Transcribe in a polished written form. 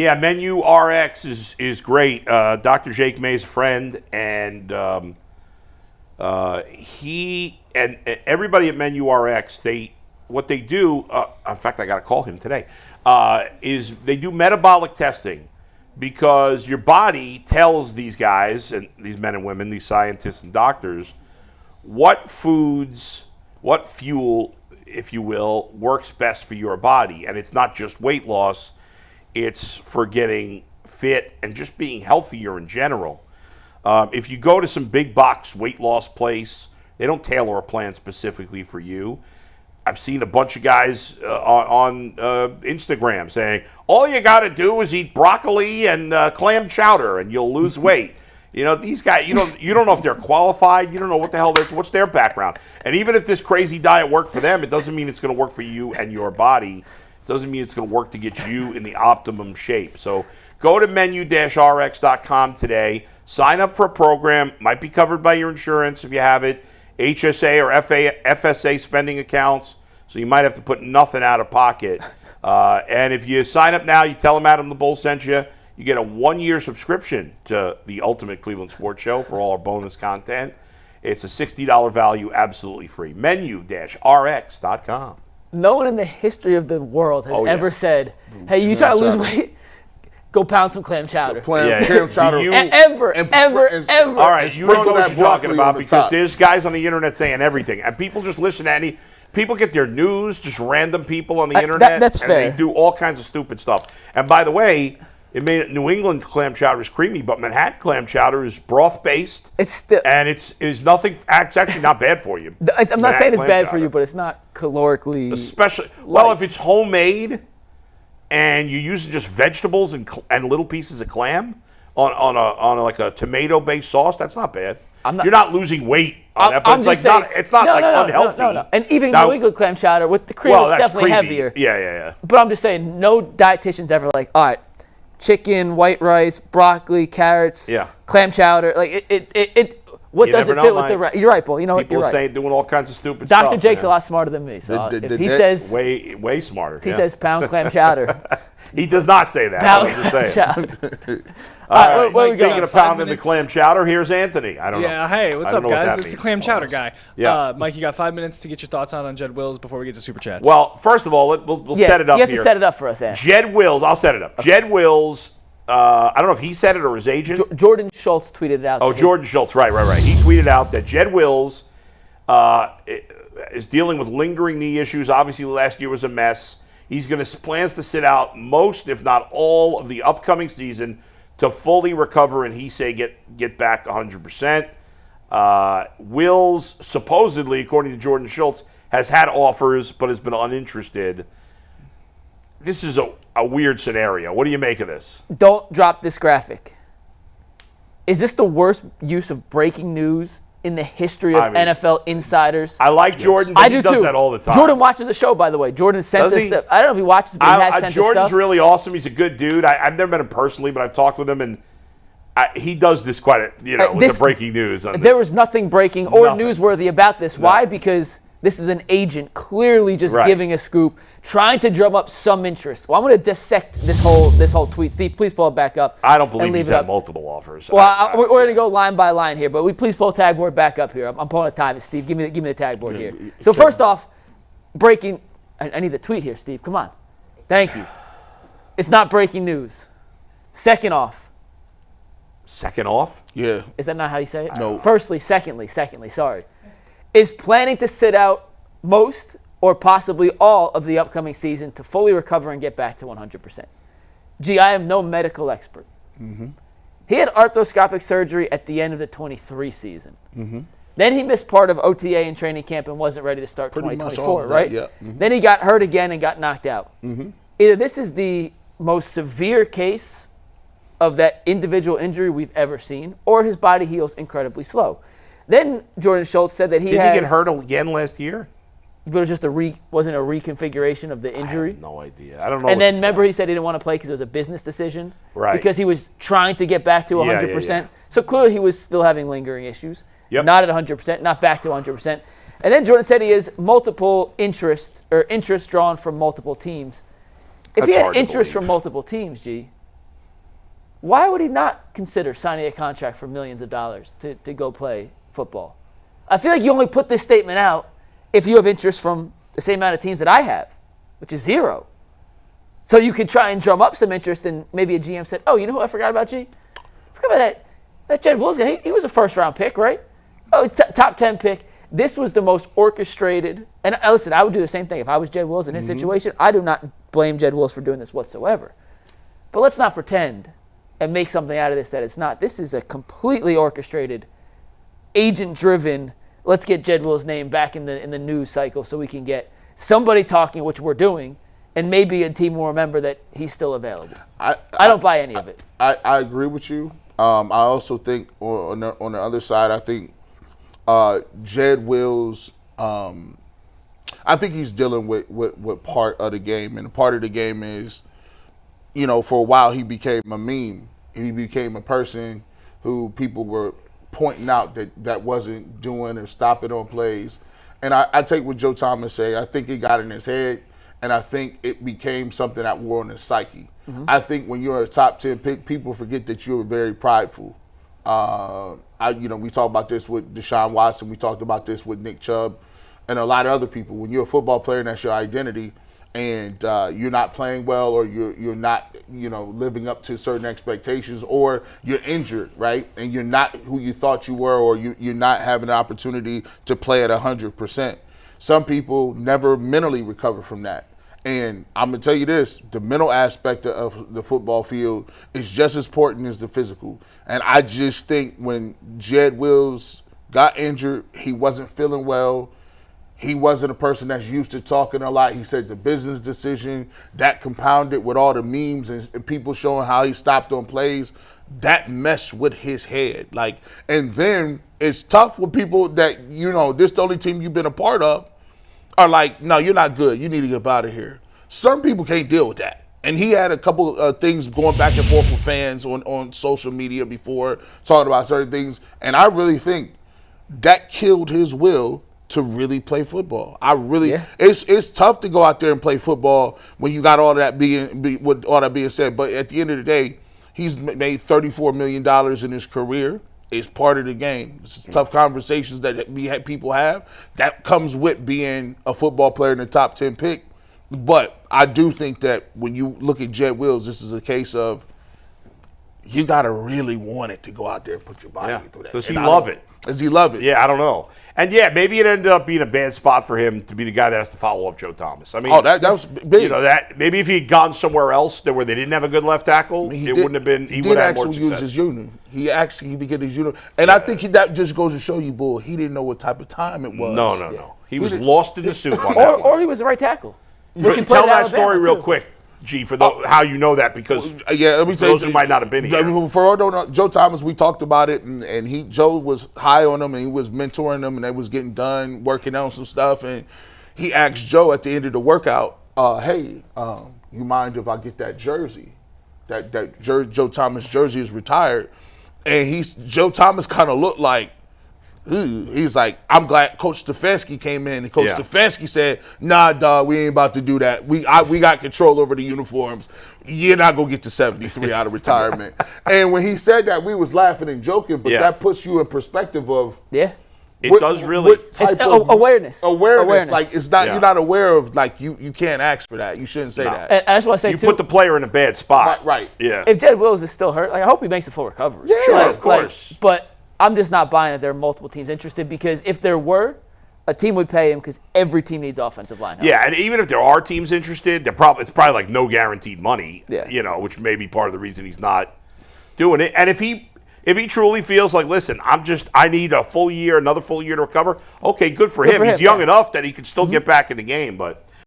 Yeah, Menu RX is great. Dr. Jake May's a friend, and he and everybody at Menu RX, what they do, in fact, I got to call him today, is they do metabolic testing because your body tells these guys, and these men and women, these scientists and doctors, what foods, what fuel, if you will, works best for your body. And it's not just weight loss, it's for getting fit and just being healthier in general. If you go to some big box weight loss place, they don't tailor a plan specifically for you. I've seen a bunch of guys on Instagram saying, all you got to do is eat broccoli and clam chowder and you'll lose weight. You know, these guys, you don't know if they're qualified. You don't know what the hell what's their background. And even if this crazy diet worked for them, it doesn't mean it's going to work for you and your body. It doesn't mean it's going to work to get you in the optimum shape. So go to menu-rx.com today. Sign up for a program. Might be covered by your insurance if you have it. HSA or FSA spending accounts. So you might have to put nothing out of pocket. And if you sign up now, you tell them Adam the Bull sent you. You get a 1-year subscription to the Ultimate Cleveland Sports Show for all our bonus content. It's a $60 value, absolutely free. Menu-rx.com. No one in the history of the world has ever said, hey, you try to lose weight? Go pound some clam chowder. Clam chowder. Ever. All right, you don't know what you're talking about because there's guys on the internet saying everything. And people just listen to people get their news, just random people on the internet. That's fair. And they do all kinds of stupid stuff. And by the way, New England clam chowder is creamy, but Manhattan clam chowder is broth-based. It's still, and it's nothing. It's actually not bad for you. I'm not saying it's bad for you, but it's not calorically. Especially, well, if it's homemade and you're using just vegetables and little pieces of clam on like a tomato-based sauce, that's not bad. You're not losing weight on that, but it's not unhealthy. No. And even New England clam chowder with the cream is definitely heavier. Yeah. But I'm just saying, no dietitian's ever like, all right, chicken, white rice, broccoli, carrots, clam chowder. Like what does it fit with the rest? You're right, Bull. You know what? You're right. People say doing all kinds of stupid stuff. Dr. Jake's a lot smarter than me. So if he says way smarter. If he says pound clam chowder, he does not say that. Pound clam chowder. All right. Speaking of pounding the clam chowder, here's Anthony. I don't know. Yeah. Hey, what's up, guys? It's the clam chowder guy. Yeah. Mike, you got 5 minutes to get your thoughts on Jed Wills before we get to super chats. Well, first of all, we'll set it up here. You have to set it up for us, Anthony. Jed Wills. I'll set it up. Jed Wills. I don't know if he said it or his agent. Jordan Schultz tweeted it out. Oh, Jordan Schultz. Right. He tweeted out that Jed Wills is dealing with lingering knee issues. Obviously, last year was a mess. He's plans to sit out most, if not all, of the upcoming season to fully recover and get back 100%. Wills, supposedly, according to Jordan Schultz, has had offers but has been uninterested. This is a weird scenario. What do you make of this? Don't drop this graphic. Is this the worst use of breaking news in the history of NFL insiders? I like Jordan, but he does that all the time. Us watches the show, by the way. Jordan sent this stuff. I don't know if he watches, but he has sent Jordan's stuff. really awesome. He's a good dude. I've never met him personally, but I've talked with him, and he does this quite with the breaking news. There was nothing breaking or newsworthy about this. Why? Because this is an agent clearly just giving a scoop, trying to drum up some interest. Well, I'm going to dissect this whole tweet. Steve, please pull it back up. I don't believe he's had multiple offers. Well, we're going to go line by line here, but please pull tag board back up here. I'm pulling a time. Steve, give me the tag board here. So first off, breaking. I need the tweet here, Steve. Come on. Thank you. It's not breaking news. Second off. Yeah. Is that not how you say it? No. Secondly, sorry. Is planning to sit out most or possibly all of the upcoming season to fully recover and get back to 100%. I am no medical expert. Mm-hmm. He had arthroscopic surgery at the end of the 23 season. Mm-hmm. Then he missed part of OTA and training camp and wasn't ready to start 2024, right? Yeah. Mm-hmm. Then he got hurt again and got knocked out. Mm-hmm. Either this is the most severe case of that individual injury we've ever seen, or his body heals incredibly slow. Then Jordan Schultz said that Didn't he get hurt again last year? But it was just wasn't a reconfiguration of the injury. I have no idea. I don't know. And then remember he said he didn't want to play because it was a business decision. Right. Because he was trying to get back to 100%. Yeah. So clearly he was still having lingering issues. Yep. Not at 100%, not back to 100%. And then Jordan said he has multiple interest drawn from multiple teams. If he had interest from multiple teams, why would he not consider signing a contract for millions of dollars to go play football? I feel like you only put this statement out if you have interest from the same amount of teams that I have, which is 0. So you could try and drum up some interest, and maybe a GM said, oh, you know who I forgot about, G? I forgot about that Jed Wills guy. He was a first-round pick, right? Oh, top 10 pick. This was the most orchestrated. And listen, I would do the same thing. If I was Jed Wills in his situation, I do not blame Jed Wills for doing this whatsoever. But let's not pretend and make something out of this that it's not. This is a completely orchestrated, agent-driven, let's get Jed Wills' name back in the news cycle so we can get somebody talking, which we're doing, and maybe a team will remember that he's still available. I don't buy any of it. I agree with you. I also think on the other side, I think Jed Wills, I think he's dealing with part of the game. And part of the game is, for a while he became a meme. He became a person who people were pointing out that wasn't doing or stopping on plays. And I take what Joe Thomas say. I think it got in his head, and I think it became something that wore on his psyche. I think when you're a top 10 pick, people forget that you're very prideful. We talked about this with Deshaun Watson. We talked about this with Nick Chubb and a lot of other people. When you're a football player and that's your identity, and you're not playing well, or you're not living up to certain expectations, or you're injured, right, and you're not who you thought you were, or you're not having an opportunity to play at 100%. Some people never mentally recover from that. And I'm going to tell you this, the mental aspect of the football field is just as important as the physical. And I just think when Jed Wills got injured, he wasn't feeling well. He wasn't a person that's used to talking a lot. He said the business decision, that compounded with all the memes and people showing how he stopped on plays, that messed with his head. And then it's tough with people that, this the only team you've been a part of, are like, no, you're not good. You need to get out of here. Some people can't deal with that. And he had a couple of things going back and forth with fans on social media before, talking about certain things. And I really think that killed his will to really play football. It's tough to go out there and play football when you got all that being said. But at the end of the day, he's made $34 million in his career. It's part of the game. It's tough conversations that people have. That comes with being a football player in the top 10 pick. But I do think that when you look at Jed Wills, this is a case of you got to really want it to go out there and put your body through that. Does he love it? Does he love it? Yeah, I don't know. And maybe it ended up being a bad spot for him to be the guy that has to follow up Joe Thomas. I mean, that was big. Maybe if he had gone somewhere else where they didn't have a good left tackle, wouldn't have been. He would have had more success. Use his unit. He actually began his unit, and I think that just goes to show you, Bull. He didn't know what type of time it was. No. He was lost in the soup on that. Or he was the right tackle. Tell that story real quick, G, for how you know that, because let me tell those who might not have been here. For all don't know, Joe Thomas, we talked about it, and Joe was high on him, and he was mentoring them, and they was getting done, working on some stuff, and he asked Joe at the end of the workout, hey, you mind if I get that jersey? That Joe Thomas jersey is retired. And Joe Thomas kind of looked like, he's like, I'm glad Coach Stefanski came in, and Coach Stefanski said, nah, dog, we ain't about to do that. We got control over the uniforms. You're not going to get to 73 out of retirement. And when he said that, we was laughing and joking, but that puts you in perspective of it does really. Awareness. Awareness. Like, it's not, you're not aware of, like, you can't ask for that. You shouldn't say that. And I just want to say, you put the player in a bad spot. Right. Yeah. If Jed Wills is still hurt, I hope he makes a full recovery. Yeah, sure, of course. But I'm just not buying that there are multiple teams interested, because if there were, a team would pay him, because every team needs offensive line help. Yeah, and even if there are teams interested, it's probably like no guaranteed money, which may be part of the reason he's not doing it. And if he truly feels like, listen, I need another full year to recover, okay, good for him. He's young enough that he can still get back in the game. But